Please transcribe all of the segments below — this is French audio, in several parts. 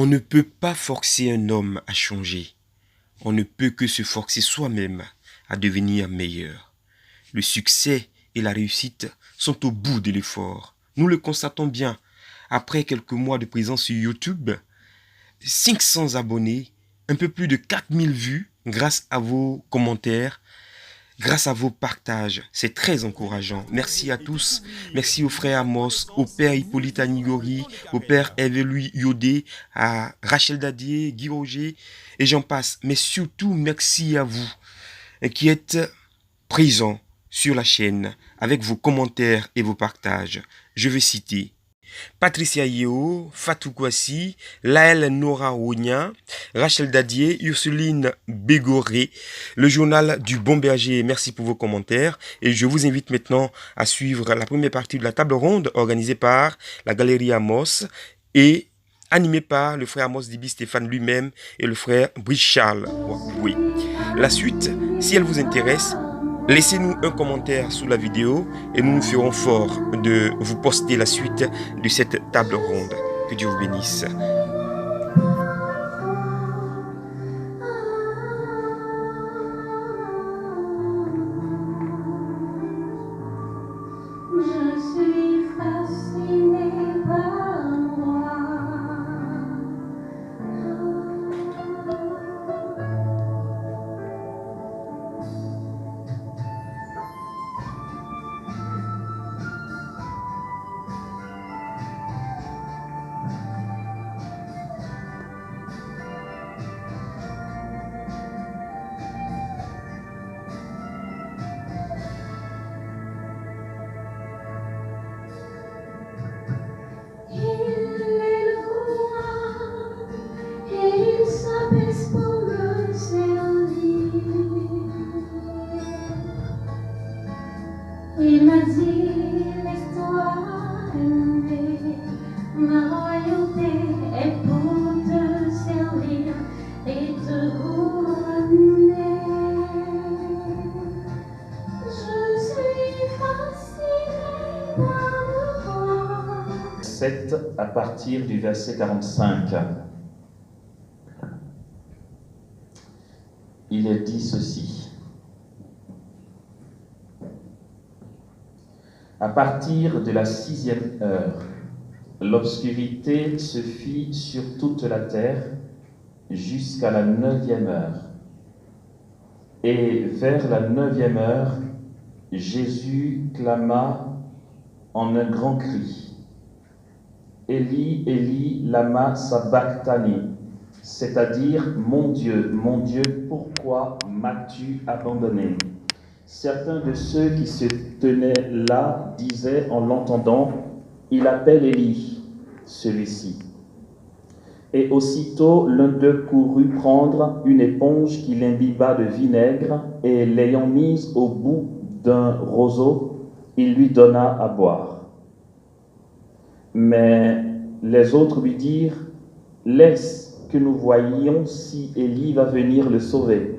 On ne peut pas forcer un homme à changer. On ne peut que se forcer soi-même à devenir meilleur. Le succès et la réussite sont au bout de l'effort. Nous le constatons bien. Après quelques mois de présence sur YouTube, 500 abonnés, un peu plus de 4000 vues grâce à vos commentaires, grâce à vos partages. C'est très encourageant. Merci à tous. Merci au frère Amos, au père Hippolyte Anigori, au père Hervé-Louis Yodé, à Rachel Dadier, Guy Roger, et j'en passe. Mais surtout, merci à vous qui êtes présents sur la chaîne avec vos commentaires et vos partages. Je vais citer Patricia Yeo, Fatou Kouassi, Laël Nora Ounia, Rachel Dadier, Ursuline Bégoré, le journal du Bon Berger. Merci pour vos commentaires et je vous invite maintenant à suivre la première partie de la table ronde organisée par la Galerie Amos et animée par le frère Amos Dibi Stéphane lui-même et le frère Brice Charles. Oui. La suite, si elle vous intéresse, laissez-nous un commentaire sous la vidéo et nous nous ferons fort de vous poster la suite de cette table ronde. Que Dieu vous bénisse. Je suis fascinée par moi. Il est le roi et il s'abaisse pour me servir. Il m'a dit, laisse-toi aimer, ma royauté est pour te servir et te couronner. Je suis fascinée par le roi. 7 à partir du verset 45. Il est dit ceci. À partir de la 6e heure, l'obscurité se fit sur toute la terre jusqu'à la 9e heure. Et vers la 9e heure, Jésus clama en un grand cri. Élie, Élie, lama sabachthani, c'est-à-dire mon Dieu, pourquoi m'as-tu abandonné? Certains de ceux qui se tenaient là disaient en l'entendant, il appelle Élie, celui-ci. Et aussitôt l'un d'eux courut prendre une éponge qu'il imbiba de vinaigre et l'ayant mise au bout d'un roseau, il lui donna à boire. Mais les autres lui dirent, laisse que nous voyions si Élie va venir le sauver.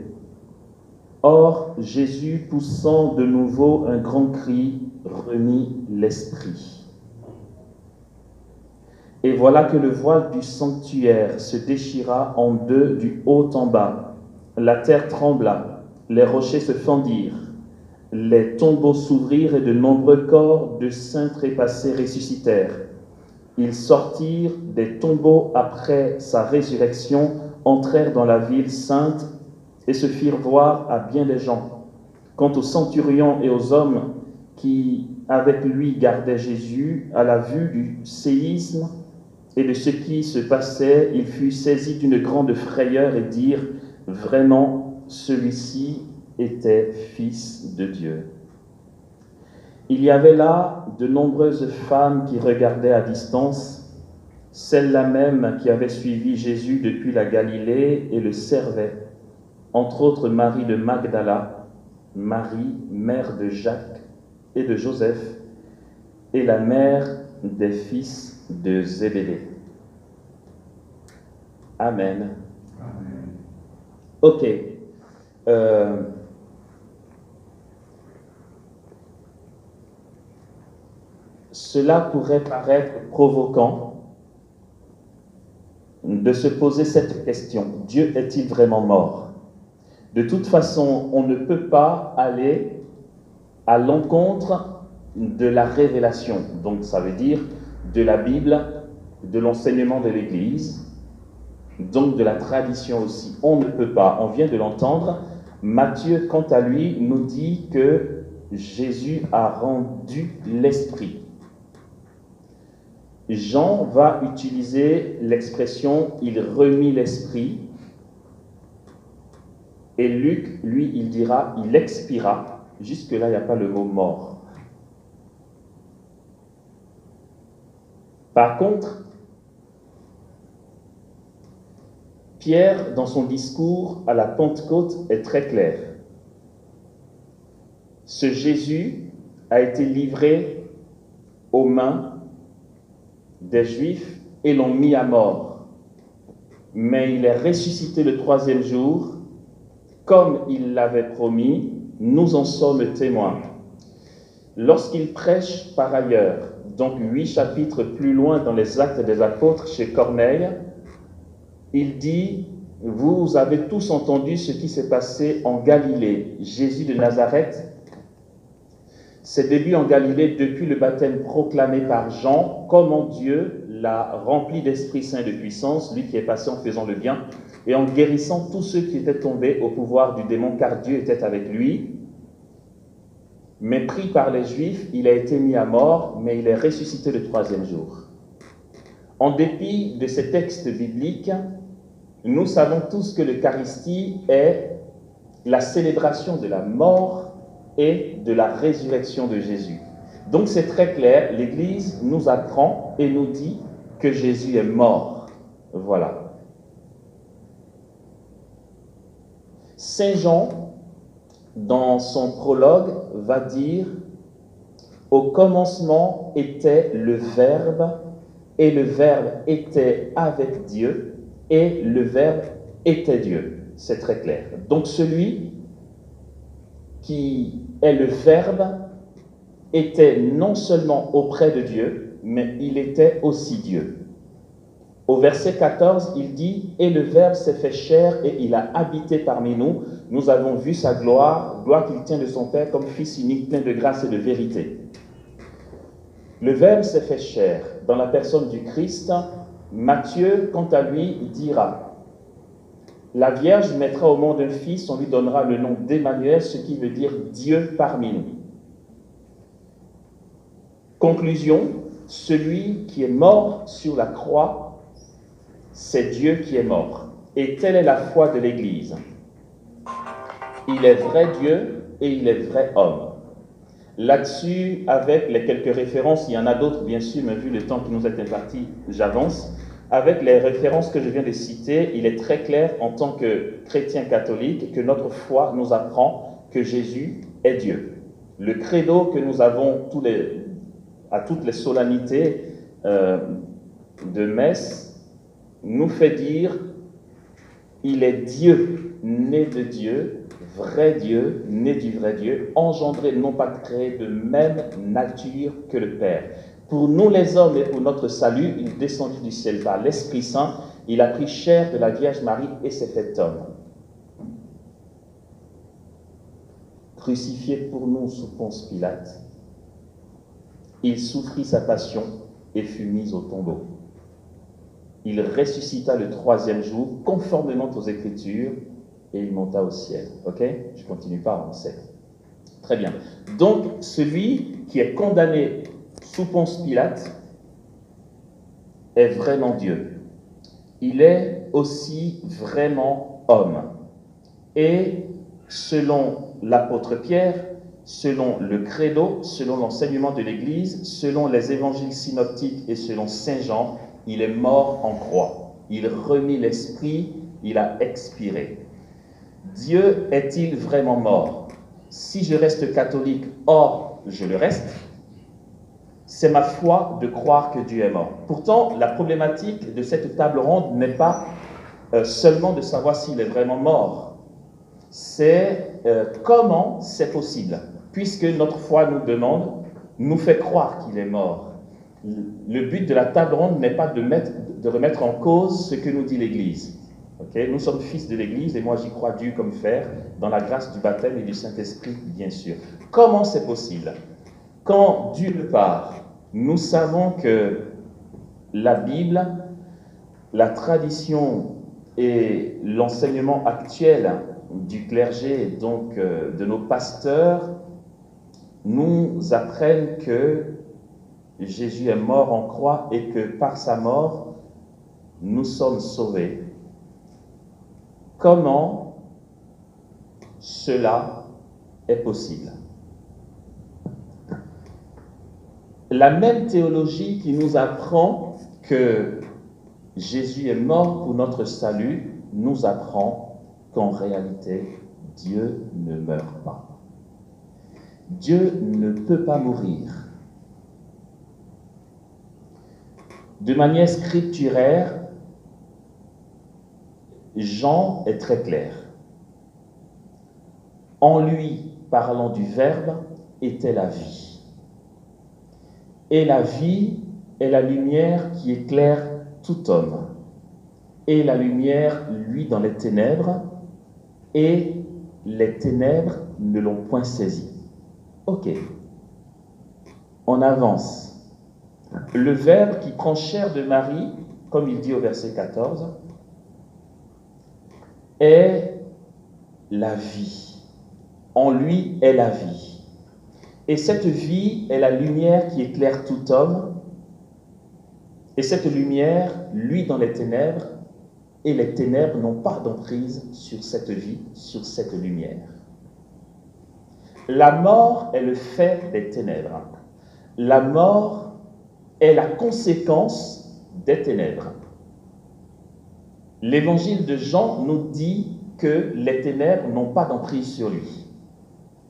Or, Jésus, poussant de nouveau un grand cri, remit l'esprit. Et voilà que le voile du sanctuaire se déchira en deux du haut en bas. La terre trembla, les rochers se fendirent, les tombeaux s'ouvrirent et de nombreux corps de saints trépassés ressuscitèrent. Ils sortirent des tombeaux après sa résurrection, entrèrent dans la ville sainte et se firent voir à bien des gens. Quant aux centurions et aux hommes qui, avec lui, gardaient Jésus, à la vue du séisme et de ce qui se passait, ils furent saisis d'une grande frayeur et dirent, vraiment, celui-ci était fils de Dieu. Il y avait là de nombreuses femmes qui regardaient à distance, celles-là même qui avaient suivi Jésus depuis la Galilée et le servaient, entre autres Marie de Magdala, Marie, mère de Jacques et de Joseph, et la mère des fils de Zébédée. Amen. Amen. Ok. Cela pourrait paraître provoquant, de se poser cette question. Dieu est-il vraiment mort? De toute façon, on ne peut pas aller à l'encontre de la révélation. Donc ça veut dire de la Bible, de l'enseignement de l'Église, donc de la tradition aussi. On ne peut pas, on vient de l'entendre. Matthieu, quant à lui, nous dit que Jésus a rendu l'Esprit. Jean va utiliser l'expression « il remit l'Esprit » et Luc, lui, il dira « il expira ». Jusque-là, il n'y a pas le mot « mort ». Par contre, Pierre, dans son discours à la Pentecôte, est très clair. Ce Jésus a été livré aux mains des Juifs et l'ont mis à mort. Mais il est ressuscité le 3e jour, comme il l'avait promis, nous en sommes témoins. Lorsqu'il prêche par ailleurs, donc 8 chapitres plus loin dans les Actes des Apôtres, chez Corneille, il dit « Vous avez tous entendu ce qui s'est passé en Galilée. Jésus de Nazareth, ses débuts en Galilée depuis le baptême proclamé par Jean, comment Dieu l'a rempli d'Esprit Saint de puissance, lui qui est passé en faisant le bien, et en guérissant tous ceux qui étaient tombés au pouvoir du démon, car Dieu était avec lui. Mais pris par les Juifs, il a été mis à mort, mais il est ressuscité le 3e jour. » En dépit de ces textes bibliques, nous savons tous que l'Eucharistie est la célébration de la mort et de la résurrection de Jésus. Donc c'est très clair, l'Église nous apprend et nous dit que Jésus est mort. Voilà. Saint Jean, dans son prologue, va dire « Au commencement était le Verbe, et le Verbe était avec Dieu, et le Verbe était Dieu. » C'est très clair. Donc celui qui est le Verbe était non seulement auprès de Dieu, mais il était aussi Dieu. Au verset 14, il dit « Et le Verbe s'est fait chair et il a habité parmi nous. Nous avons vu sa gloire, gloire qu'il tient de son Père comme Fils unique, plein de grâce et de vérité. » Le Verbe s'est fait chair. Dans la personne du Christ, Matthieu, quant à lui, dira « La Vierge mettra au monde un fils, on lui donnera le nom d'Emmanuel, ce qui veut dire Dieu parmi nous. » Conclusion, celui qui est mort sur la croix, c'est Dieu qui est mort. Et telle est la foi de l'Église. Il est vrai Dieu et il est vrai homme. Là-dessus, avec les quelques références, il y en a d'autres bien sûr, mais vu le temps qui nous est imparti, j'avance. Avec les références que je viens de citer, il est très clair en tant que chrétien catholique que notre foi nous apprend que Jésus est Dieu. Le credo que nous avons à toutes les solennités de messe nous fait dire il est Dieu, né de Dieu, vrai Dieu, né du vrai Dieu, engendré, non pas créé, de même nature que le Père. Pour nous les hommes et pour notre salut, il est descendu du ciel par l'Esprit Saint, il a pris chair de la Vierge Marie et s'est fait homme. Crucifié pour nous sous Ponce Pilate, il souffrit sa passion et fut mis au tombeau. Il ressuscita le 3e jour, conformément aux Écritures, et il monta au ciel. Ok? Je continue pas en 7. Très bien. Donc, celui qui est condamné sous Ponce Pilate est vraiment Dieu. Il est aussi vraiment homme. Et selon l'apôtre Pierre, selon le credo, selon l'enseignement de l'Église, selon les évangiles synoptiques et selon Saint Jean, il est mort en croix. Il remit l'esprit, il a expiré. Dieu est-il vraiment mort? Si je reste catholique, or je le reste, c'est ma foi de croire que Dieu est mort. Pourtant, la problématique de cette table ronde n'est pas seulement de savoir s'il est vraiment mort. C'est comment c'est possible, puisque notre foi nous demande, nous fait croire qu'il est mort. Le but de la table ronde n'est pas de remettre en cause ce que nous dit l'Église. Okay? Nous sommes fils de l'Église et moi j'y crois Dieu comme fer, dans la grâce du baptême et du Saint-Esprit, bien sûr. Comment c'est possible? Quand d'une part, nous savons que la Bible, la tradition et l'enseignement actuel du clergé, donc de nos pasteurs, nous apprennent que Jésus est mort en croix et que par sa mort, nous sommes sauvés. Comment cela est possible? La même théologie qui nous apprend que Jésus est mort pour notre salut nous apprend qu'en réalité, Dieu ne meurt pas. Dieu ne peut pas mourir. De manière scripturaire, Jean est très clair. En lui, parlant du Verbe, était la vie. Et la vie est la lumière qui éclaire tout homme. Et la lumière, lui, dans les ténèbres, et les ténèbres ne l'ont point saisi. Ok. On avance. Le Verbe qui prend chair de Marie, comme il dit au verset 14, est la vie. En lui est la vie. Et cette vie est la lumière qui éclaire tout homme. Et cette lumière, lui dans les ténèbres, et les ténèbres n'ont pas d'emprise sur cette vie, sur cette lumière. La mort est le fait des ténèbres. La mort est la conséquence des ténèbres. L'évangile de Jean nous dit que les ténèbres n'ont pas d'emprise sur lui.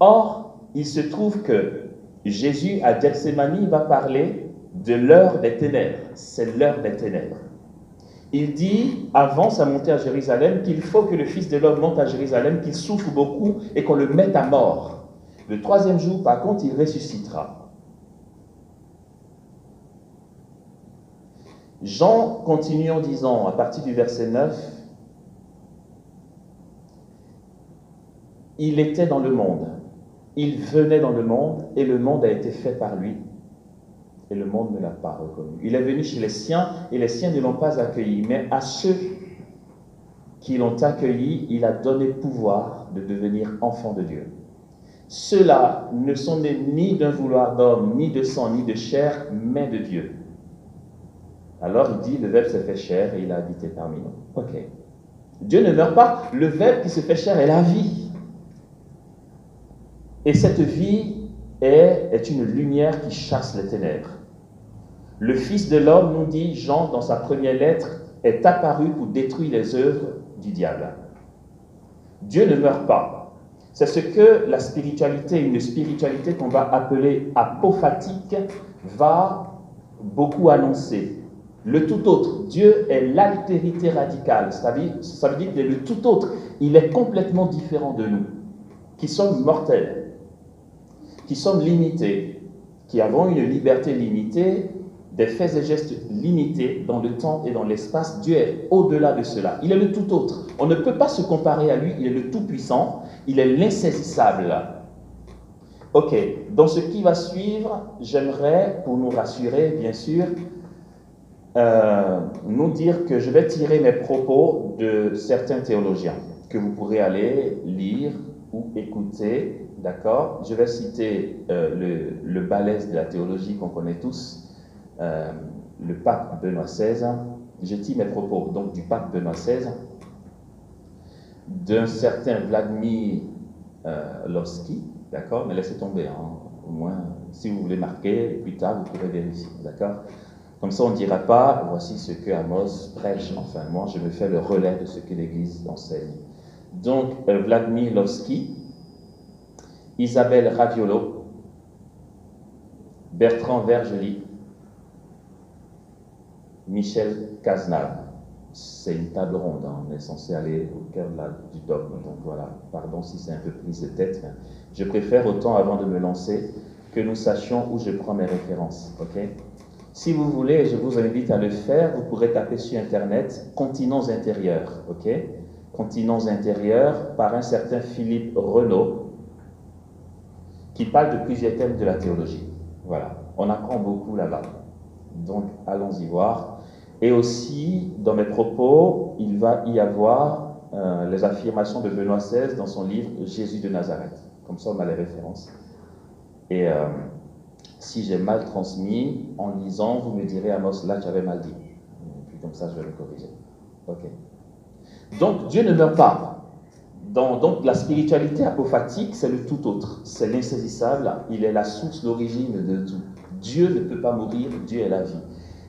Or, il se trouve que Jésus à Gethsémani va parler de l'heure des ténèbres. C'est l'heure des ténèbres. Il dit, avant sa montée à Jérusalem, qu'il faut que le Fils de l'homme monte à Jérusalem, qu'il souffre beaucoup et qu'on le mette à mort. Le troisième jour, par contre, il ressuscitera. Jean continue en disant, à partir du verset 9, il était dans le monde, il venait dans le monde, et le monde a été fait par lui, et le monde ne l'a pas reconnu. Il est venu chez les siens, et les siens ne l'ont pas accueilli, mais à ceux qui l'ont accueilli, il a donné pouvoir de devenir enfants de Dieu. Ceux-là ne sont nés ni d'un vouloir d'homme, ni de sang, ni de chair, mais de Dieu. Alors il dit, le Verbe s'est fait chair et il a habité parmi nous. Ok. Dieu ne meurt pas. Le Verbe qui se fait chair est la vie. Et cette vie est une lumière qui chasse les ténèbres. Le Fils de l'homme, nous dit Jean dans sa première lettre, est apparu pour détruire les œuvres du diable. Dieu ne meurt pas. C'est ce que la spiritualité, une spiritualité qu'on va appeler apophatique, va beaucoup annoncer. Le tout autre, Dieu est l'altérité radicale, ça veut dire qu'il est le tout autre, il est complètement différent de nous, qui sommes mortels, qui sommes limités, qui avons une liberté limitée, des faits et gestes limités dans le temps et dans l'espace. Dieu est au-delà de cela, il est le tout autre. On ne peut pas se comparer à lui, il est le tout-puissant, il est l'insaisissable. Ok, dans ce qui va suivre, j'aimerais, pour nous rassurer, bien sûr, nous dire que je vais tirer mes propos de certains théologiens que vous pourrez aller lire ou écouter, d'accord? Je vais citer le balèze de la théologie qu'on connaît tous, le pape Benoît XVI. Je tire mes propos donc du pape Benoît XVI, d'un certain Vladimir Lossky, d'accord? Mais laissez tomber, hein, au moins, si vous voulez marquer, plus tard vous pourrez vérifier, d'accord? Comme ça, on ne dira pas, voici ce que Amos prêche. Enfin, moi, je me fais le relais de ce que l'Église enseigne. Donc, Vladimir Lossky, Isabelle Raviolo, Bertrand Vergely, Michel Cazenave. C'est une table ronde, hein. On est censé aller au cœur du dogme. Donc voilà, pardon si c'est un peu prise de tête. Mais je préfère autant, avant de me lancer, que nous sachions où je prends mes références. Ok ? Si vous voulez, je vous invite à le faire, vous pourrez taper sur Internet « Continents intérieurs », ok? Continents intérieurs par un certain Philippe Renaud, qui parle de plusieurs thèmes de la théologie. Voilà, on apprend beaucoup là-bas. Donc, allons-y voir. Et aussi, dans mes propos, il va y avoir les affirmations de Benoît XVI dans son livre « Jésus de Nazareth ». Comme ça, on a les références. Et si j'ai mal transmis, en lisant, vous me direz, Amos, là, tu avais mal dit. Et puis comme ça, je vais le corriger. Ok. Donc, Dieu ne meurt pas. Donc, la spiritualité apophatique, c'est le tout autre. C'est l'insaisissable. Il est la source, l'origine de tout. Dieu ne peut pas mourir, Dieu est la vie.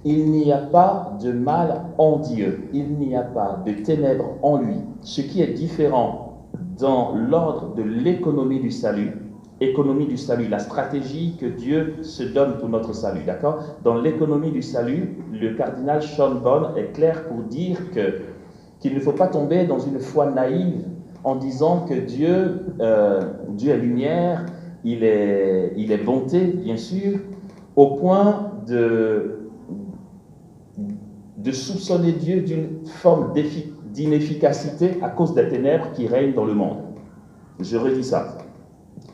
Il n'y a pas de mal en Dieu. Il n'y a pas de ténèbres en lui. Ce qui est différent dans l'ordre de l'économie du salut, la stratégie que Dieu se donne pour notre salut, d'accord? Dans l'économie du salut, le cardinal Sean Bond est clair pour dire qu'il ne faut pas tomber dans une foi naïve en disant que Dieu est lumière, il est bonté, bien sûr, au point de soupçonner Dieu d'une forme d'inefficacité à cause des ténèbres qui règnent dans le monde. Je redis ça.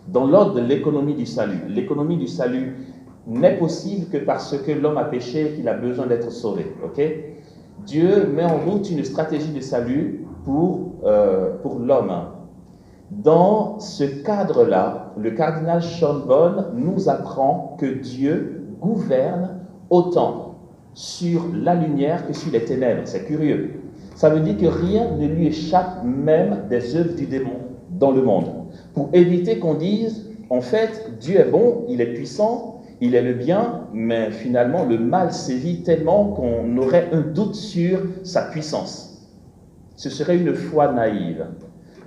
Dans l'ordre de l'économie du salut n'est possible que parce que l'homme a péché et qu'il a besoin d'être sauvé. Okay? Dieu met en route une stratégie de salut pour l'homme. Dans ce cadre-là, le cardinal Sean Bond nous apprend que Dieu gouverne autant sur la lumière que sur les ténèbres. C'est curieux. Ça veut dire que rien ne lui échappe, même des œuvres du démon dans le monde. Pour éviter qu'on dise, en fait, Dieu est bon, il est puissant, il est le bien, mais finalement le mal sévit tellement qu'on aurait un doute sur sa puissance. Ce serait une foi naïve.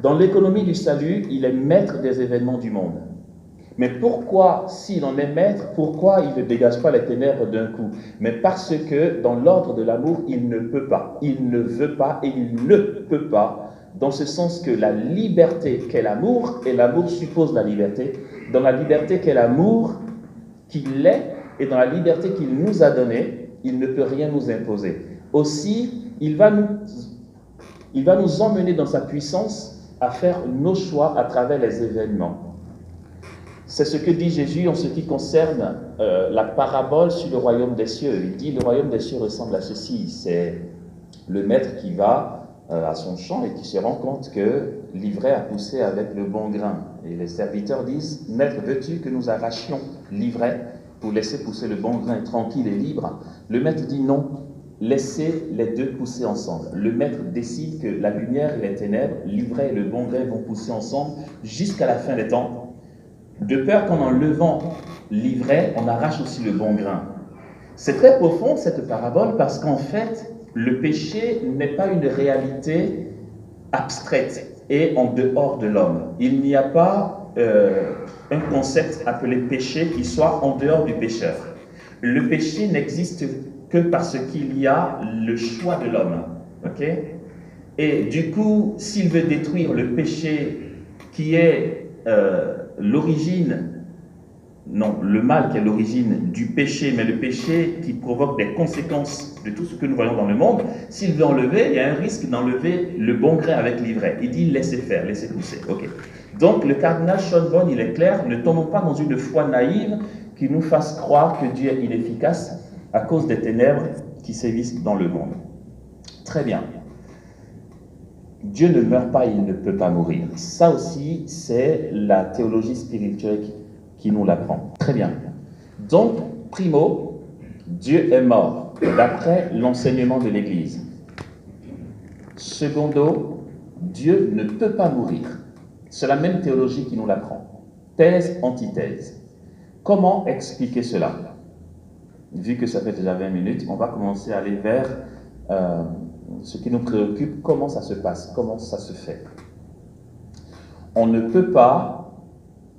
Dans l'économie du salut, il est maître des événements du monde. Mais pourquoi, s'il en est maître, pourquoi il ne dégage pas les ténèbres d'un coup? Mais parce que dans l'ordre de l'amour, il ne peut pas, il ne veut pas et il ne peut pas, dans ce sens que la liberté qu'est l'amour, et l'amour suppose la liberté, dans la liberté qu'est l'amour qu'il est, et dans la liberté qu'il nous a donnée, il ne peut rien nous imposer. Aussi, il va nous emmener dans sa puissance à faire nos choix à travers les événements. C'est ce que dit Jésus en ce qui concerne la parabole sur le royaume des cieux. Il dit, le royaume des cieux ressemble à ceci. C'est le maître qui va à son champ et qui se rend compte que l'ivraie a poussé avec le bon grain. Et les serviteurs disent, maître, veux-tu que nous arrachions l'ivraie pour laisser pousser le bon grain tranquille et libre? Le maître dit non, laissez les deux pousser ensemble. Le maître décide que la lumière et les ténèbres, l'ivraie et le bon grain vont pousser ensemble jusqu'à la fin des temps, de peur qu'en enlevant l'ivraie, on arrache aussi le bon grain. C'est très profond cette parabole parce qu'en fait, le péché n'est pas une réalité abstraite et en dehors de l'homme. Il n'y a pas un concept appelé péché qui soit en dehors du pécheur. Le péché n'existe que parce qu'il y a le choix de l'homme. Okay? Et du coup, s'il veut détruire le péché qui est le mal qui est l'origine du péché, mais le péché qui provoque des conséquences de tout ce que nous voyons dans le monde, s'il veut enlever, il y a un risque d'enlever le bon grain avec l'ivraie. Il dit laissez faire, laissez pousser. Okay. Donc le cardinal Sean Bond, il est clair, ne tombons pas dans une foi naïve qui nous fasse croire que Dieu est inefficace à cause des ténèbres qui sévissent dans le monde. Très bien. Dieu ne meurt pas, il ne peut pas mourir. Ça aussi, c'est la théologie spirituelle qui nous l'apprend. Très bien. Donc, primo, Dieu est mort, d'après l'enseignement de l'Église. Secondo, Dieu ne peut pas mourir. C'est la même théologie qui nous l'apprend. Thèse, antithèse. Comment expliquer cela? Vu que ça fait déjà 20 minutes, on va commencer à aller vers ce qui nous préoccupe, comment ça se passe, comment ça se fait. On ne peut pas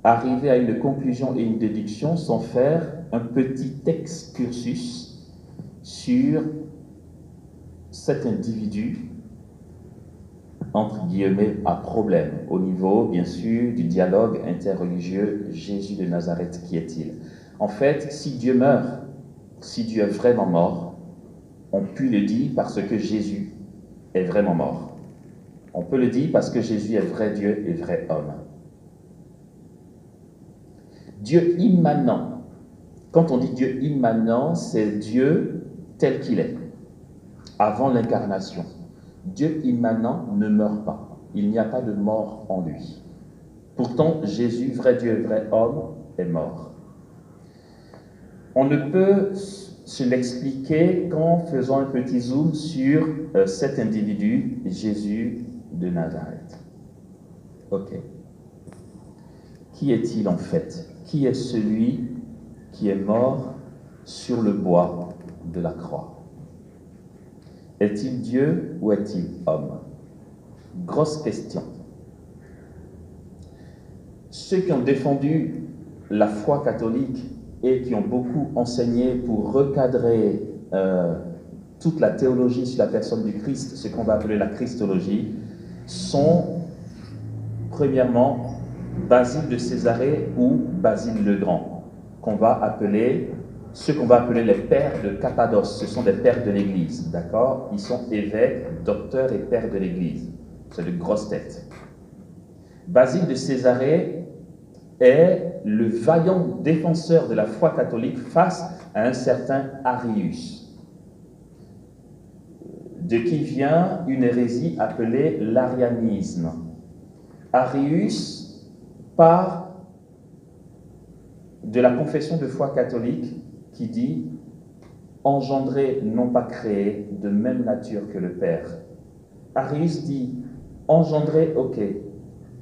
arriver à une conclusion et une déduction sans faire un petit excursus sur cet individu, entre guillemets, à problème, au niveau, bien sûr, du dialogue interreligieux. Jésus de Nazareth, qui est-il? En fait, si Dieu meurt, si Dieu est vraiment mort, on peut le dire parce que Jésus est vraiment mort. On peut le dire parce que Jésus est vrai Dieu et vrai homme. Dieu immanent. Quand on dit Dieu immanent, c'est Dieu tel qu'il est, avant l'incarnation. Dieu immanent ne meurt pas. Il n'y a pas de mort en lui. Pourtant, Jésus, vrai Dieu et vrai homme, est mort. On ne peut se l'expliquer qu'en faisant un petit zoom sur cet individu, Jésus de Nazareth. Ok. Qui est-il en fait? Qui est celui qui est mort sur le bois de la croix? Est-il Dieu ou est-il homme? Grosse question. Ceux qui ont défendu la foi catholique et qui ont beaucoup enseigné pour recadrer toute la théologie sur la personne du Christ, ce qu'on va appeler la Christologie, sont premièrement Basile de Césarée ou Basile le Grand, ceux qu'on va appeler les pères de Cappadoce. Ce sont des pères de l'Église, d'accord? Ils sont évêques, docteurs et pères de l'Église. C'est de grosses têtes. Basile de Césarée est le vaillant défenseur de la foi catholique face à un certain Arius, de qui vient une hérésie appelée l'arianisme. Arius part de la confession de foi catholique qui dit « engendré, non pas créé, de même nature que le Père ». Arius dit « engendré, ok,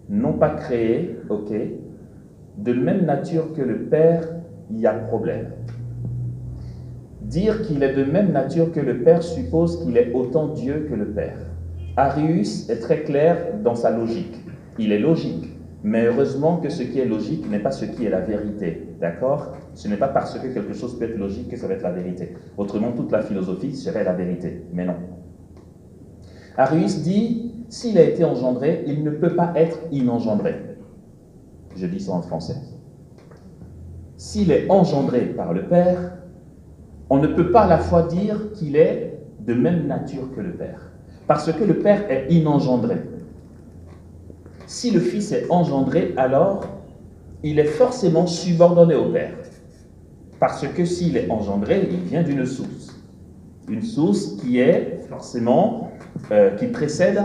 non pas créé, ok, de même nature que le Père, il y a problème ». Dire qu'il est de même nature que le Père suppose qu'il est autant Dieu que le Père. Arius est très clair dans sa logique. Il est logique, mais heureusement que ce qui est logique n'est pas ce qui est la vérité, d'accord? Ce n'est pas parce que quelque chose peut être logique que ça va être la vérité. Autrement, toute la philosophie serait la vérité, mais non. Arius dit, s'il a été engendré, il ne peut pas être inengendré. Je dis ça en français. S'il est engendré par le Père, on ne peut pas à la fois dire qu'il est de même nature que le Père, parce que le Père est inengendré. Si le Fils est engendré, alors il est forcément subordonné au Père, parce que s'il est engendré, il vient d'une source. Une source qui est forcément, qui précède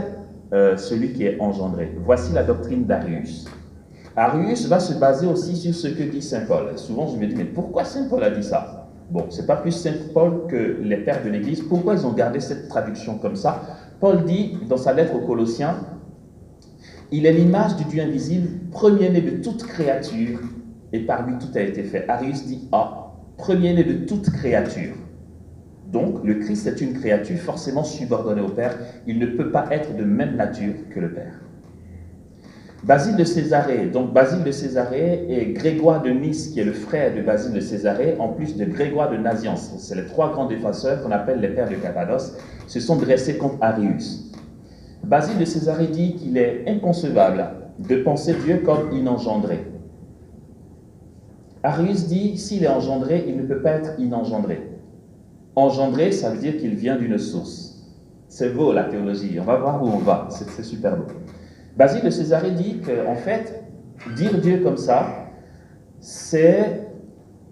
celui qui est engendré. Voici la doctrine d'Arius. Arius va se baser aussi sur ce que dit Saint Paul. Souvent je me dis, mais pourquoi Saint Paul a dit ça? Bon, c'est pas plus Saint Paul que les pères de l'Église. Pourquoi ils ont gardé cette traduction comme ça? Paul dit dans sa lettre aux Colossiens, il est l'image du Dieu invisible, premier-né de toute créature, et par lui tout a été fait. Arius dit, premier-né de toute créature. Donc, le Christ est une créature forcément subordonnée au Père. Il ne peut pas être de même nature que le Père. Basile de Césarée. Donc, Basile de Césarée et Grégoire de Nice, qui est le frère de Basile de Césarée, en plus de Grégoire de Nazianze. C'est les trois grands défenseurs qu'on appelle les pères de Cappadoce, se sont dressés contre Arius. Basile de Césarée dit qu'il est inconcevable de penser Dieu comme inengendré. Arius dit, s'il est engendré, il ne peut pas être inengendré. Engendré, ça veut dire qu'il vient d'une source. C'est beau la théologie, on va voir où on va, c'est super beau. Basile de Césarée dit qu'en fait, dire Dieu comme ça, c'est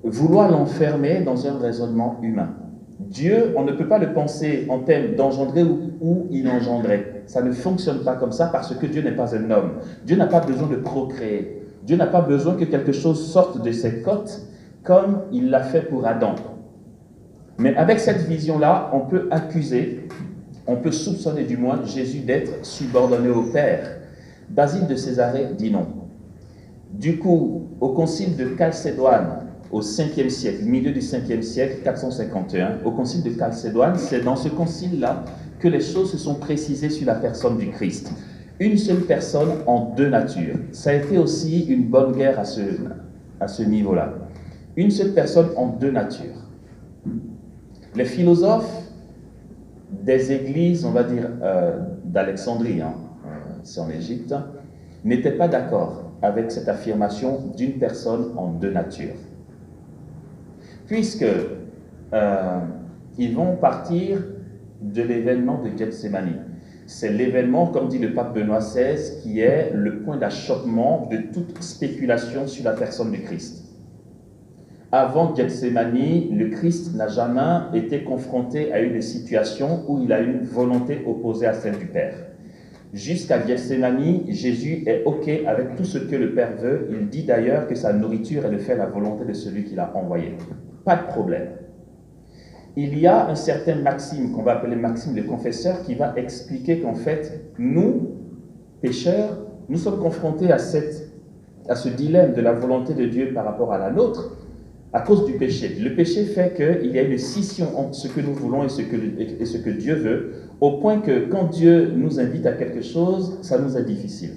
vouloir l'enfermer dans un raisonnement humain. Dieu, on ne peut pas le penser en termes d'engendrer ou inengendrer. Ça ne fonctionne pas comme ça parce que Dieu n'est pas un homme. Dieu n'a pas besoin de procréer. Dieu n'a pas besoin que quelque chose sorte de ses côtes comme il l'a fait pour Adam. Mais avec cette vision-là, on peut accuser, on peut soupçonner du moins Jésus d'être subordonné au Père. Basile de Césarée dit non. Du coup, au concile de Chalcédoine, au 5e siècle, milieu du 5e siècle, 451, au concile de Chalcédoine, c'est dans ce concile-là que les choses se sont précisées sur la personne du Christ. Une seule personne en deux natures. Ça a été aussi une bonne guerre à ce niveau-là. Une seule personne en deux natures. Les philosophes des églises, on va dire, d'Alexandrie, c'est en Égypte, n'étaient pas d'accord avec cette affirmation d'une personne en deux natures. Puisque ils vont partir de l'événement de Gethsémani. C'est l'événement, comme dit le pape Benoît XVI, qui est le point d'achoppement de toute spéculation sur la personne du Christ. Avant Gethsémani, le Christ n'a jamais été confronté à une situation où il a une volonté opposée à celle du Père. Jusqu'à Gethsémani, Jésus est OK avec tout ce que le Père veut. Il dit d'ailleurs que sa nourriture est de faire la volonté de celui qui l'a envoyé. Pas de problème. Il y a un certain Maxime, qu'on va appeler Maxime le confesseur, qui va expliquer qu'en fait, nous, pécheurs, nous sommes confrontés à ce dilemme de la volonté de Dieu par rapport à la nôtre, à cause du péché. Le péché fait qu'il y a une scission entre ce que nous voulons et ce que Dieu veut, au point que quand Dieu nous invite à quelque chose, ça nous est difficile.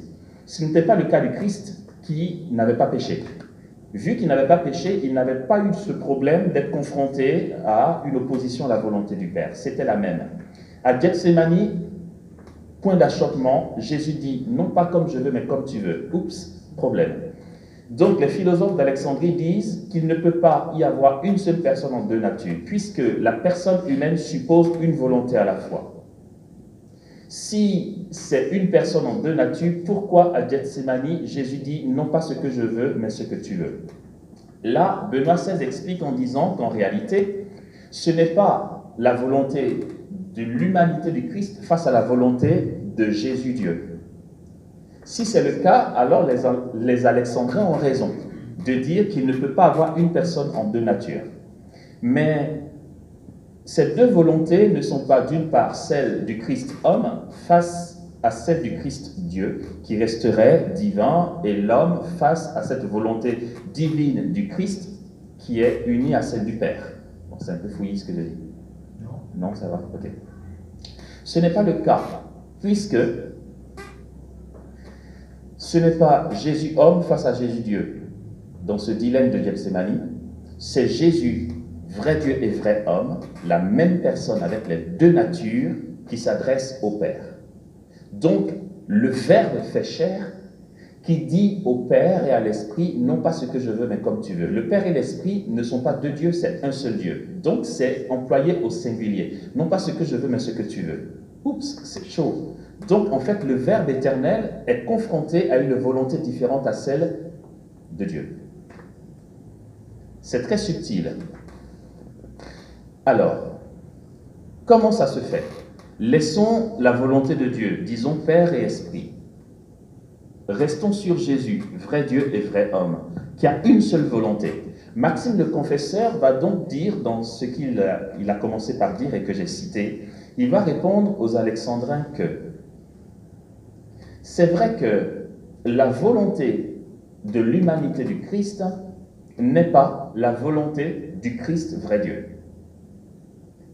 Ce n'était pas le cas du Christ qui n'avait pas péché. Vu qu'il n'avait pas péché, il n'avait pas eu ce problème d'être confronté à une opposition à la volonté du Père. C'était la même. À Gethsémani, point d'achoppement, Jésus dit, non pas comme je veux, mais comme tu veux. Oups, problème. Donc les philosophes d'Alexandrie disent qu'il ne peut pas y avoir une seule personne en deux natures, puisque la personne humaine suppose une volonté à la fois. Si c'est une personne en deux natures, pourquoi à Gethsémani, Jésus dit non pas ce que je veux, mais ce que tu veux? Là, Benoît XVI explique en disant qu'en réalité, ce n'est pas la volonté de l'humanité du Christ face à la volonté de Jésus Dieu. Si c'est le cas, alors les Alexandrins ont raison de dire qu'il ne peut pas avoir une personne en deux natures. Mais ces deux volontés ne sont pas d'une part celle du Christ homme face à celle du Christ Dieu, qui resterait divin, et l'homme face à cette volonté divine du Christ qui est unie à celle du Père. Bon, c'est un peu fouillis ce que je dis. Non, ça va, ok. Ce n'est pas le cas, puisque ce n'est pas Jésus homme face à Jésus Dieu. Dans ce dilemme de Gethsémani, c'est Jésus, vrai Dieu et vrai homme, la même personne avec les deux natures qui s'adresse au Père. Donc, le Verbe fait chair qui dit au Père et à l'Esprit, non pas ce que je veux, mais comme tu veux. Le Père et l'Esprit ne sont pas deux dieux, c'est un seul Dieu. Donc, c'est employé au singulier. Non pas ce que je veux, mais ce que tu veux. Oups, c'est chaud. Donc, en fait, le Verbe éternel est confronté à une volonté différente à celle de Dieu. C'est très subtil. Alors, comment ça se fait? Laissons la volonté de Dieu, disons Père et Esprit. Restons sur Jésus, vrai Dieu et vrai homme, qui a une seule volonté. Maxime le confesseur va donc dire, dans ce qu'il a commencé par dire et que j'ai cité, il va répondre aux Alexandrins que c'est vrai que la volonté de l'humanité du Christ n'est pas la volonté du Christ vrai Dieu.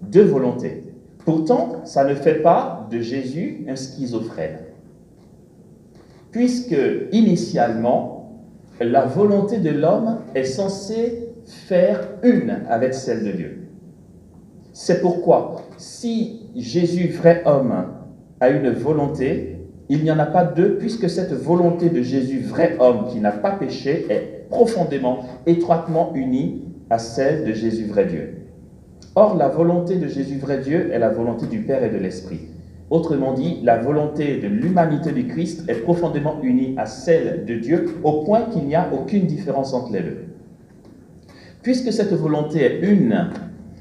Deux volontés. Pourtant, ça ne fait pas de Jésus un schizophrène. Puisque, initialement, la volonté de l'homme est censée faire une avec celle de Dieu. C'est pourquoi, si Jésus, vrai homme, a une volonté, il n'y en a pas deux, puisque cette volonté de Jésus, vrai homme, qui n'a pas péché, est profondément, étroitement unie à celle de Jésus, vrai Dieu. Or, la volonté de Jésus, vrai Dieu, est la volonté du Père et de l'Esprit. Autrement dit, la volonté de l'humanité du Christ est profondément unie à celle de Dieu, au point qu'il n'y a aucune différence entre les deux. Puisque cette volonté est une,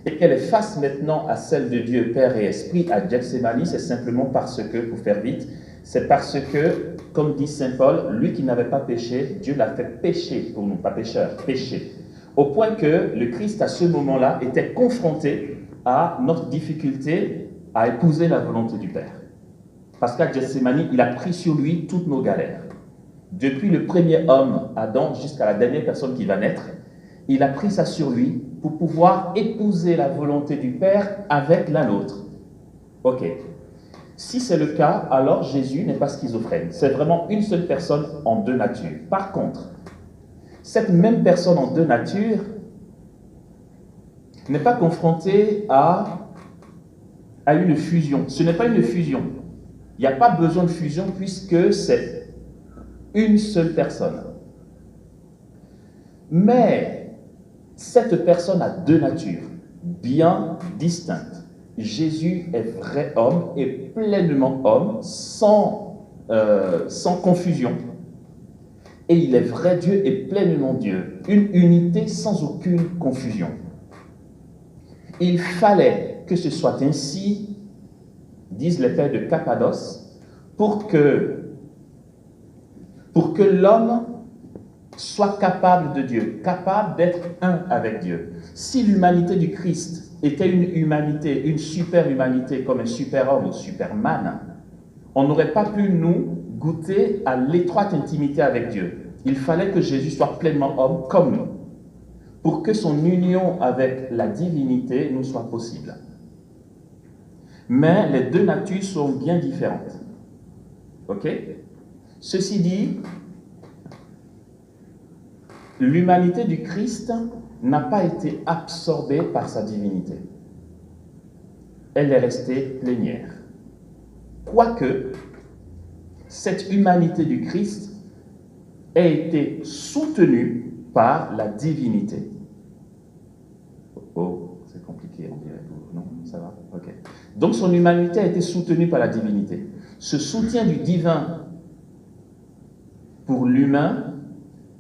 et qu'elle est face maintenant à celle de Dieu, Père et Esprit, à Gethsémani, c'est simplement parce que, pour faire vite, c'est parce que, comme dit Saint Paul, lui qui n'avait pas péché, Dieu l'a fait pécher pour nous, pas pécheur, péché. Au point que le Christ, à ce moment-là, était confronté à notre difficulté à épouser la volonté du Père. Parce qu'à Gethsémani, il a pris sur lui toutes nos galères. Depuis le premier homme, Adam, jusqu'à la dernière personne qui va naître, il a pris ça sur lui pour pouvoir épouser la volonté du Père avec la nôtre. Ok. Si c'est le cas, alors Jésus n'est pas schizophrène. C'est vraiment une seule personne en deux natures. Par contre, cette même personne en deux natures n'est pas confrontée à une fusion. Ce n'est pas une fusion. Il n'y a pas besoin de fusion puisque c'est une seule personne. Mais cette personne a deux natures. bien distinctes. Jésus est vrai homme et pleinement homme, sans confusion. Et il est vrai Dieu et pleinement Dieu. Une unité sans aucune confusion. Il fallait que ce soit ainsi, disent les pères de Cappadoce, pour que l'homme soit capable de Dieu, capable d'être un avec Dieu. Si l'humanité du Christ était une humanité, une super humanité comme un super homme ou superman, on n'aurait pas pu nous goûter à l'étroite intimité avec Dieu. Il fallait que Jésus soit pleinement homme comme nous, pour que son union avec la divinité nous soit possible. Mais les deux natures sont bien différentes. Ok? Ceci dit, l'humanité du Christ n'a pas été absorbée par sa divinité. Elle est restée plénière. Quoique, cette humanité du Christ a été soutenue par la divinité. Oh, c'est compliqué, on dirait. Non, ça va? Ok. Donc son humanité a été soutenue par la divinité. Ce soutien du divin pour l'humain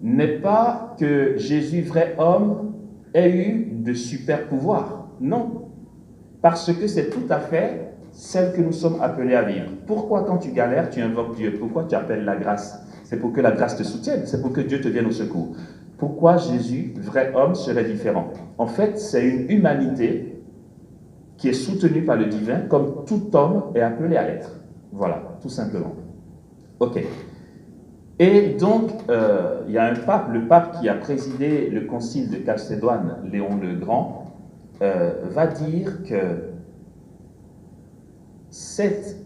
n'est pas que Jésus, vrai homme, ait eu de super pouvoirs. Non. Parce que c'est tout à fait celle que nous sommes appelés à vivre. Pourquoi quand tu galères, tu invoques Dieu? Pourquoi tu appelles la grâce? C'est pour que la grâce te soutienne, c'est pour que Dieu te vienne au secours. Pourquoi Jésus, vrai homme, serait différent? En fait, c'est une humanité qui est soutenue par le divin, comme tout homme est appelé à l'être. Voilà, tout simplement. Ok. Et donc, il y a un pape, le pape qui a présidé le concile de Chalcédoine, Léon le Grand, va dire que cette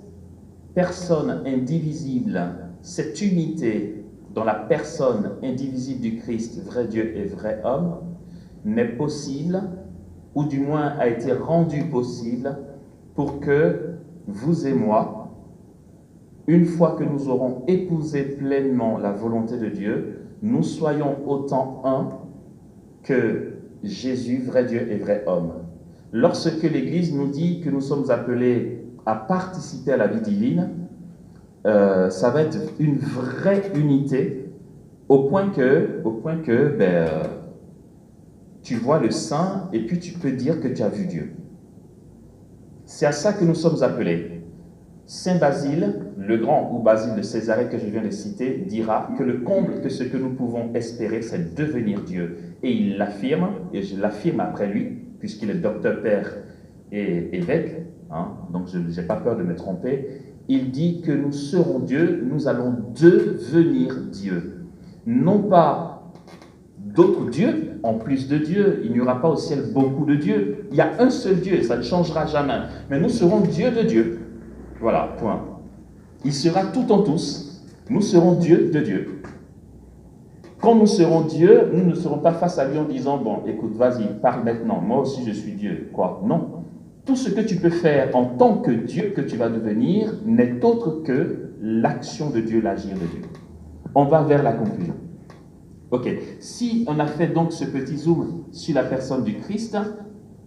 personne indivisible, cette unité dans la personne indivisible du Christ, vrai Dieu et vrai homme, n'est possible, ou du moins a été rendue possible, pour que vous et moi, une fois que nous aurons épousé pleinement la volonté de Dieu, nous soyons autant un que Jésus, vrai Dieu et vrai homme. Lorsque l'Église nous dit que nous sommes appelés à participer à la vie divine, ça va être une vraie unité au point que tu vois le Saint et puis tu peux dire que tu as vu Dieu. C'est à ça que nous sommes appelés. Saint Basile, le grand, ou Basile de Césarée que je viens de citer, dira que le comble de ce que nous pouvons espérer, c'est devenir Dieu. Et il l'affirme, et je l'affirme après lui, puisqu'il est docteur, père et évêque, hein, donc je n'ai pas peur de me tromper. Il dit que nous serons Dieu, nous allons devenir Dieu. Non pas d'autres dieux, en plus de Dieu, il n'y aura pas au ciel beaucoup de dieux. Il y a un seul Dieu, ça ne changera jamais. Mais nous serons Dieu de Dieu. Voilà, point. Il sera tout en tous. Nous serons Dieu de Dieu. Quand nous serons Dieu, nous ne serons pas face à lui en disant, bon, écoute, vas-y, parle maintenant, moi aussi je suis Dieu. Quoi? Non. Tout ce que tu peux faire en tant que Dieu que tu vas devenir n'est autre que l'action de Dieu, l'agir de Dieu. On va vers la conclusion. Ok. Si on a fait donc ce petit zoom sur la personne du Christ,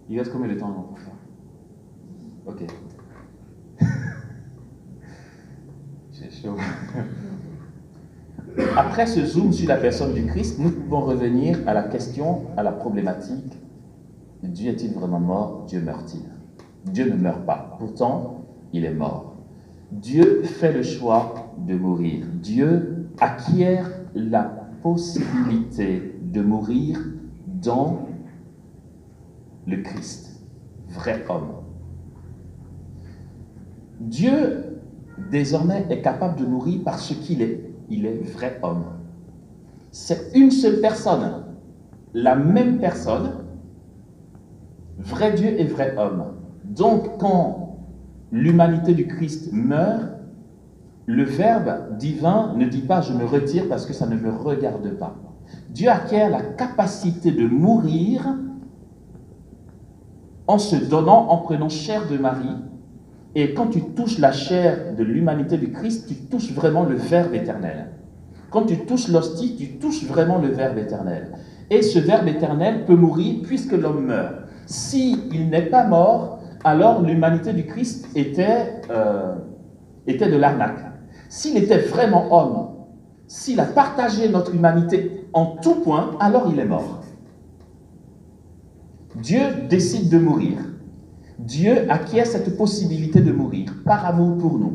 il reste combien de temps pour faire? Ok. J'ai chaud. Après ce zoom sur la personne du Christ, nous pouvons revenir à la question, à la problématique. Dieu est-il vraiment mort? Dieu meurt-il? Dieu ne meurt pas. Pourtant, il est mort. Dieu fait le choix de mourir. Dieu acquiert la possibilité de mourir dans le Christ, vrai homme. Dieu, désormais, est capable de mourir parce qu'il est. Il est vrai homme. C'est une seule personne, la même personne, vrai Dieu et vrai homme. Donc, quand l'humanité du Christ meurt, le Verbe divin ne dit pas « je me retire parce que ça ne me regarde pas ». Dieu acquiert la capacité de mourir en se donnant, en prenant chair de Marie. Et quand tu touches la chair de l'humanité du Christ, tu touches vraiment le Verbe éternel. Quand tu touches l'hostie, tu touches vraiment le Verbe éternel. Et ce Verbe éternel peut mourir puisque l'homme meurt. S'il n'est pas mort, alors l'humanité du Christ était de l'arnaque. S'il était vraiment homme, s'il a partagé notre humanité en tout point, alors il est mort. Dieu décide de mourir. Dieu acquiert cette possibilité de mourir par amour pour nous.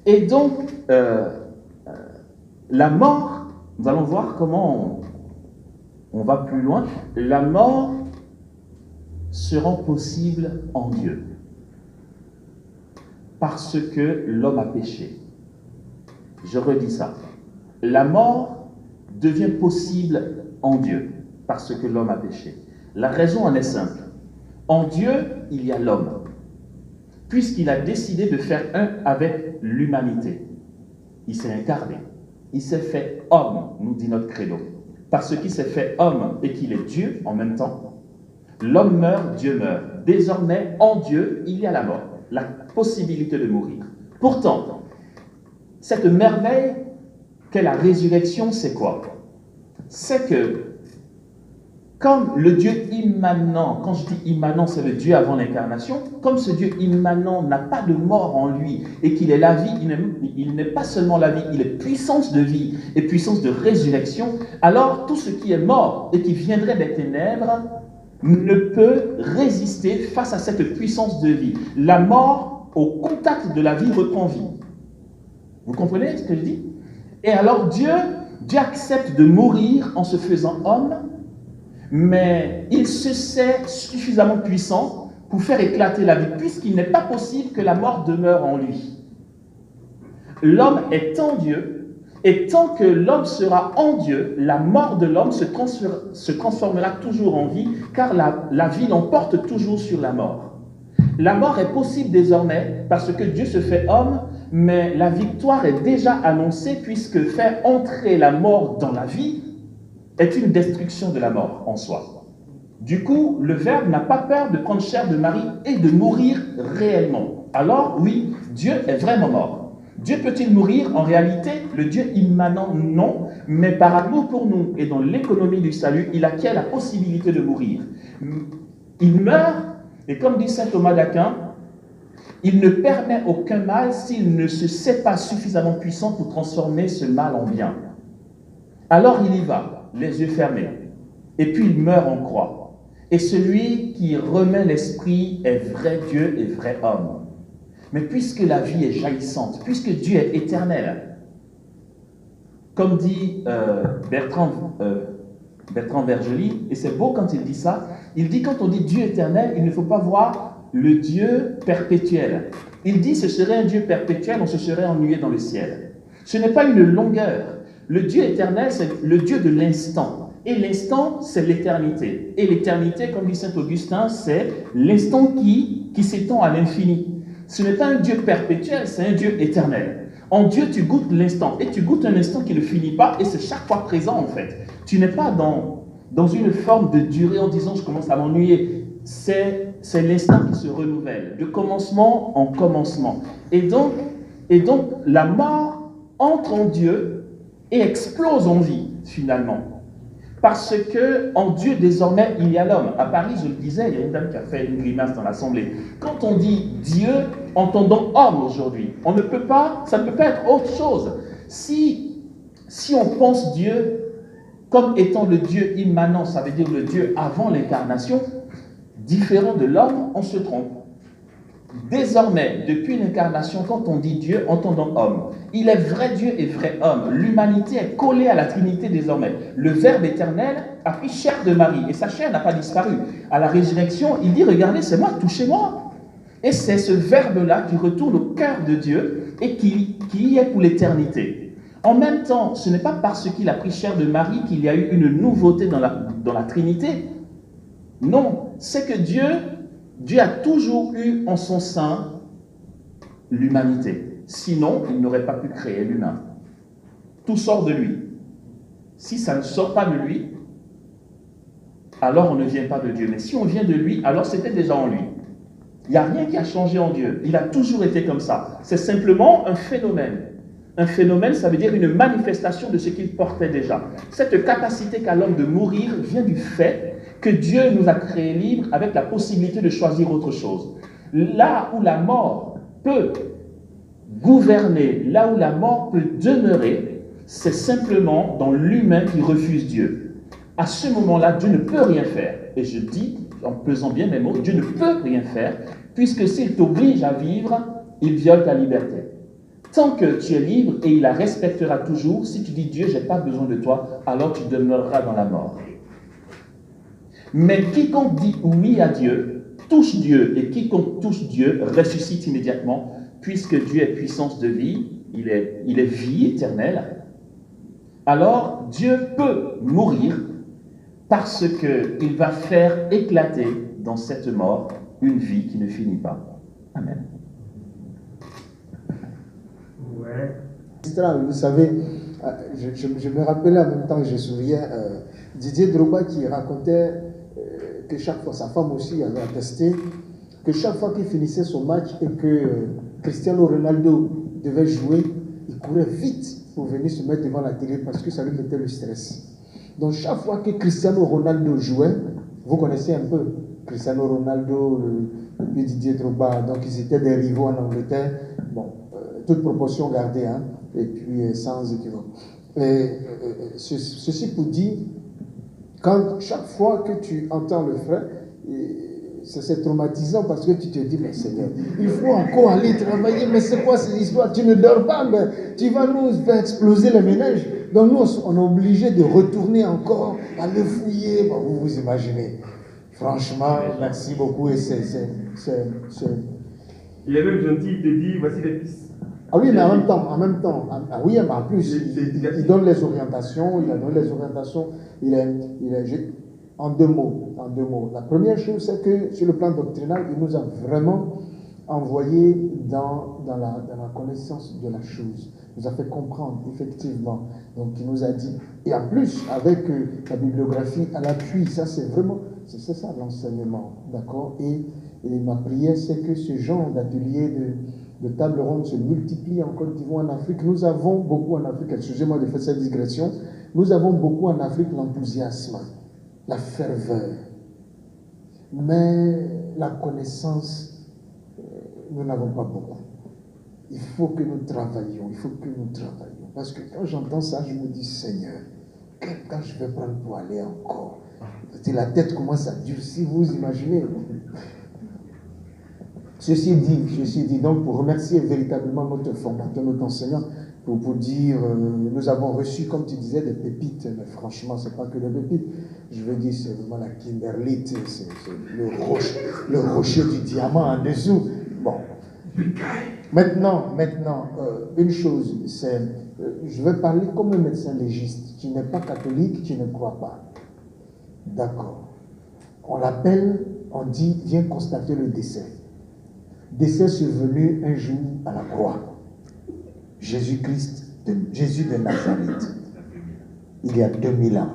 Et donc, la mort, nous allons voir comment on va plus loin. La mort se rend possible en Dieu parce que l'homme a péché. Je redis ça. La mort devient possible en Dieu parce que l'homme a péché. La raison en est simple. En Dieu, il y a l'homme, puisqu'il a décidé de faire un avec l'humanité. Il s'est incarné. Il s'est fait homme, nous dit notre credo. Parce qu'il s'est fait homme et qu'il est Dieu en même temps, l'homme meurt, Dieu meurt. Désormais, en Dieu, il y a la mort, la possibilité de mourir. Pourtant, cette merveille qu'est la résurrection, c'est quoi? C'est que, comme le Dieu immanent, quand je dis immanent, c'est le Dieu avant l'incarnation, comme ce Dieu immanent n'a pas de mort en lui et qu'il est la vie, il n'est pas seulement la vie, il est puissance de vie et puissance de résurrection, alors tout ce qui est mort et qui viendrait des ténèbres ne peut résister face à cette puissance de vie. La mort, au contact de la vie, reprend vie. Vous comprenez ce que je dis? Et alors Dieu accepte de mourir en se faisant homme, mais il se sait suffisamment puissant pour faire éclater la vie, puisqu'il n'est pas possible que la mort demeure en lui. L'homme est en Dieu, et tant que l'homme sera en Dieu, la mort de l'homme se transformera toujours en vie, car la vie l'emporte toujours sur la mort. La mort est possible désormais parce que Dieu se fait homme, mais la victoire est déjà annoncée, puisque faire entrer la mort dans la vie est une destruction de la mort en soi. Du coup, le Verbe n'a pas peur de prendre chair de Marie et de mourir réellement. Alors, oui, Dieu est vraiment mort. Dieu peut-il mourir? En réalité, le Dieu immanent, non, mais par amour pour nous et dans l'économie du salut, il acquiert la possibilité de mourir. Il meurt, et comme dit saint Thomas d'Aquin, il ne permet aucun mal s'il ne se sait pas suffisamment puissant pour transformer ce mal en bien. Alors il y va, les yeux fermés, et puis il meurt en croix. Et celui qui remet l'esprit est vrai Dieu et vrai homme. Mais puisque la vie est jaillissante, puisque Dieu est éternel, comme dit Bertrand Vergely, et c'est beau quand il dit ça, il dit quand on dit Dieu éternel, il ne faut pas voir le Dieu perpétuel. Il dit ce serait un Dieu perpétuel, on se serait ennuyé dans le ciel. Ce n'est pas une longueur. Le Dieu éternel, c'est le Dieu de l'instant. Et l'instant, c'est l'éternité. Et l'éternité, comme dit saint Augustin, c'est l'instant qui s'étend à l'infini. Ce n'est pas un Dieu perpétuel, c'est un Dieu éternel. En Dieu, tu goûtes l'instant. Et tu goûtes un instant qui ne finit pas, et c'est chaque fois présent, en fait. Tu n'es pas dans une forme de durée en disant « je commence à m'ennuyer ». C'est l'instant qui se renouvelle, de commencement en commencement. Et donc la mort entre en Dieu et explose en vie, finalement. Parce que en Dieu, désormais, il y a l'homme. À Paris, je le disais, il y a une dame qui a fait une grimace dans l'assemblée. Quand on dit Dieu, entendons homme aujourd'hui. Ça ne peut pas être autre chose. Si on pense Dieu comme étant le Dieu immanent, ça veut dire le Dieu avant l'incarnation, différent de l'homme, on se trompe. Désormais, depuis l'incarnation, quand on dit Dieu, entendons homme. Il est vrai Dieu et vrai homme. L'humanité est collée à la Trinité désormais. Le Verbe éternel a pris chair de Marie et sa chair n'a pas disparu. À la résurrection, il dit, regardez, c'est moi, touchez-moi. Et c'est ce Verbe-là qui retourne au cœur de Dieu et qui y est pour l'éternité. En même temps, ce n'est pas parce qu'il a pris chair de Marie qu'il y a eu une nouveauté dans la Trinité. Non, c'est que Dieu a toujours eu en son sein l'humanité. Sinon, il n'aurait pas pu créer l'humain. Tout sort de lui. Si ça ne sort pas de lui, alors on ne vient pas de Dieu. Mais si on vient de lui, alors c'était déjà en lui. Il n'y a rien qui a changé en Dieu. Il a toujours été comme ça. C'est simplement un phénomène. Un phénomène, ça veut dire une manifestation de ce qu'il portait déjà. Cette capacité qu'a l'homme de mourir vient du fait que Dieu nous a créés libres avec la possibilité de choisir autre chose. Là où la mort peut gouverner, là où la mort peut demeurer, c'est simplement dans l'humain qui refuse Dieu. À ce moment-là, Dieu ne peut rien faire. Et je dis, en pesant bien mes mots, Dieu ne peut rien faire, puisque s'il t'oblige à vivre, il viole ta liberté. Tant que tu es libre, et il la respectera toujours, si tu dis Dieu, je n'ai pas besoin de toi, alors tu demeureras dans la mort. Mais quiconque dit oui à Dieu, touche Dieu, et quiconque touche Dieu ressuscite immédiatement, puisque Dieu est puissance de vie, il est vie éternelle. Alors Dieu peut mourir parce qu'il va faire éclater dans cette mort une vie qui ne finit pas. Amen. Ouais. Vous savez, je me rappelais en même temps, je me souviens, Didier Drogba qui racontait que chaque fois, sa femme aussi avait attesté, que chaque fois qu'il finissait son match et que Cristiano Ronaldo devait jouer, il courait vite pour venir se mettre devant la télé parce que ça lui mettait le stress. Donc chaque fois que Cristiano Ronaldo jouait, vous connaissez un peu Cristiano Ronaldo, le Didier Drogba, donc ils étaient des rivaux en Angleterre, bon, toute proportion gardée, hein, et puis sans équivoque. Ceci pour dire, chaque fois que tu entends le frère, c'est traumatisant parce que tu te dis, mais Seigneur, il faut encore aller travailler, mais c'est quoi cette histoire? Tu ne dors pas, mais tu vas nous faire exploser les ménages. Donc nous, on est obligé de retourner encore, à le fouiller. Bon, vous vous imaginez. Franchement, merci beaucoup. Et Il est même gentil, il te dit, voici les pistes. Ah oui, mais en même temps, oui, mais en plus, il donne les orientations, il a donné les orientations, en deux mots. La première chose, c'est que sur le plan doctrinal, il nous a vraiment envoyé dans la connaissance de la chose. Il nous a fait comprendre, effectivement. Donc, il nous a dit, et en plus, avec la bibliographie à l'appui, ça, c'est ça l'enseignement, d'accord? Et ma prière, c'est que ce genre d'atelier de table ronde se multiplie en Côte d'Ivoire, en Afrique. Nous avons beaucoup en Afrique, excusez-moi de faire cette digression, nous avons beaucoup en Afrique l'enthousiasme, la ferveur. Mais la connaissance, nous n'avons pas beaucoup. Il faut que nous travaillions, Parce que quand j'entends ça, je me dis, Seigneur, quel temps je vais prendre pour aller encore? Et la tête commence à durcir, vous imaginez. Ceci dit, donc pour remercier véritablement notre formateur, notre enseignant, pour dire, nous avons reçu, comme tu disais, des pépites, mais franchement, ce n'est pas que des pépites. Je veux dire, c'est vraiment la kimberlite, c'est le rocher du diamant en dessous. Bon. Maintenant, une chose, c'est, je vais parler comme un médecin légiste. Tu n'es pas catholique, tu ne crois pas. D'accord. On l'appelle, on dit, viens constater le décès. Décès survenu un jour à la croix. Jésus de Nazareth, il y a 2000 ans.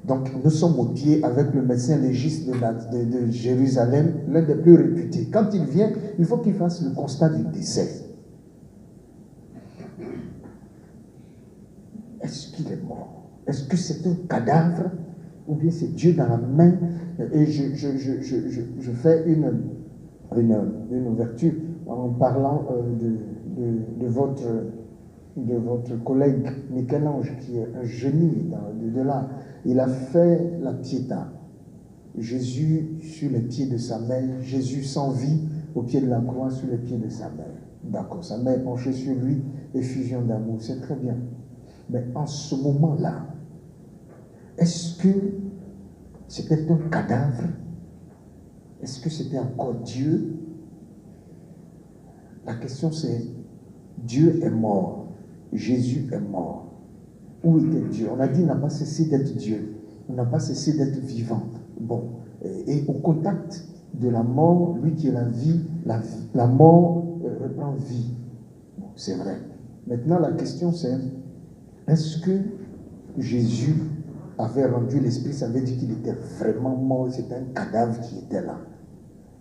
Donc nous sommes au pied avec le médecin légiste de Jérusalem, l'un des plus réputés. Quand il vient, il faut qu'il fasse le constat du décès. Est-ce qu'il est mort? Est-ce que c'est un cadavre? Ou bien c'est Dieu dans la main? Et je fais une ouverture en parlant de votre collègue Michel-Ange, qui est un génie de l'art. Il a fait la Pietà. Jésus sur les pieds de sa mère, Jésus sans vie au pied de la croix sur les pieds de sa mère. D'accord, sa mère penchée sur lui, effusion d'amour, c'est très bien. Mais en ce moment-là, est-ce que c'était un cadavre? Est-ce que c'était encore Dieu? La question c'est, Dieu est mort, Jésus est mort. Où était Dieu? On a dit qu'il n'a pas cessé d'être Dieu, il n'a pas cessé d'être vivant. Bon, et au contact de la mort, lui qui est la vie, la mort reprend vie. Bon, c'est vrai. Maintenant la question c'est, est-ce que Jésus avait rendu l'esprit? Ça veut dire qu'il était vraiment mort, c'était un cadavre qui était là.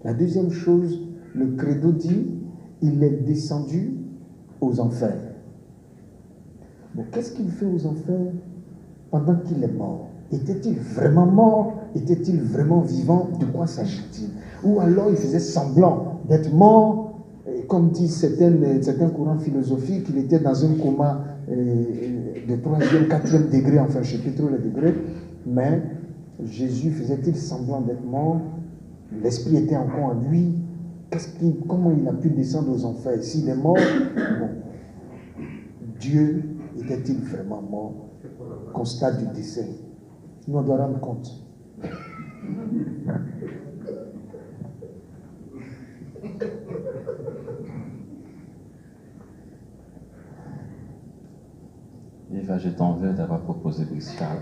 La deuxième chose, le credo dit, il est descendu aux enfers. Mais qu'est-ce qu'il fait aux enfers pendant qu'il est mort? Était-il vraiment mort? Était-il vraiment vivant? De quoi s'agit-il? Ou alors il faisait semblant d'être mort, et comme disent certains courants philosophiques, il était dans un coma de 3e, 4e degré, enfin je ne sais plus trop les degrés, mais Jésus faisait-il semblant d'être mort? L'esprit était encore en lui. Comment il a pu descendre aux enfers? S'il est mort, bon, Dieu était-il vraiment mort? Constat du décès. Nous, on doit rendre compte. Eva, je t'en veux d'avoir proposé Louis Charles.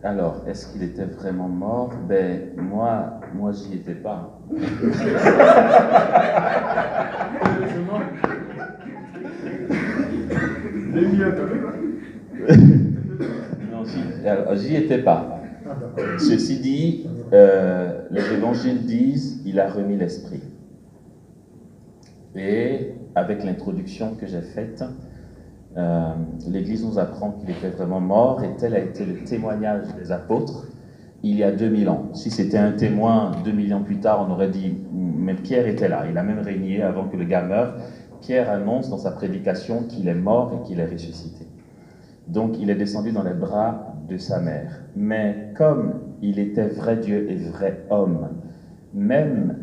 Alors, est-ce qu'il était vraiment mort? Ben, moi j'y étais pas. Non, j'y étais pas. Ceci dit, les évangiles disent il a remis l'esprit. Et avec l'introduction que j'ai faite, l'Église nous apprend qu'il était vraiment mort, et tel a été le témoignage des apôtres il y a 2000 ans. Si c'était un témoin 2000 ans plus tard, on aurait dit, mais Pierre était là, il a même régné avant que le gars meure. Pierre annonce dans sa prédication qu'il est mort et qu'il est ressuscité. Donc il est descendu dans les bras de sa mère. Mais comme il était vrai Dieu et vrai homme, même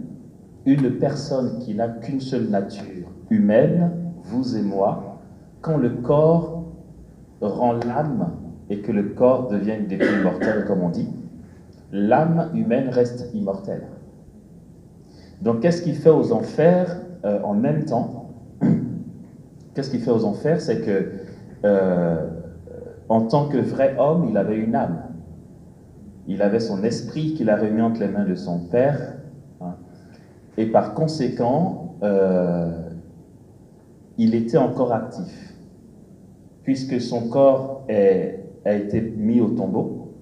une personne qui n'a qu'une seule nature humaine, vous et moi, quand le corps rend l'âme et que le corps devient une dépouille mortelle, comme on dit, l'âme humaine reste immortelle. Donc qu'est-ce qu'il fait aux enfers en même temps? Qu'est-ce qu'il fait aux enfers? C'est que en tant que vrai homme, il avait une âme. Il avait son esprit qu'il a remis entre les mains de son Père. Hein, et par conséquent, il était encore actif, puisque son corps a été mis au tombeau,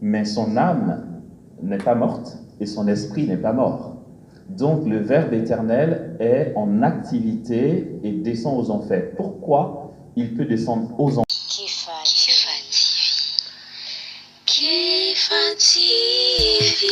mais son âme n'est pas morte et son esprit n'est pas mort. Donc le Verbe éternel est en activité et descend aux enfers. Pourquoi il peut descendre aux enfers? Kifa TV.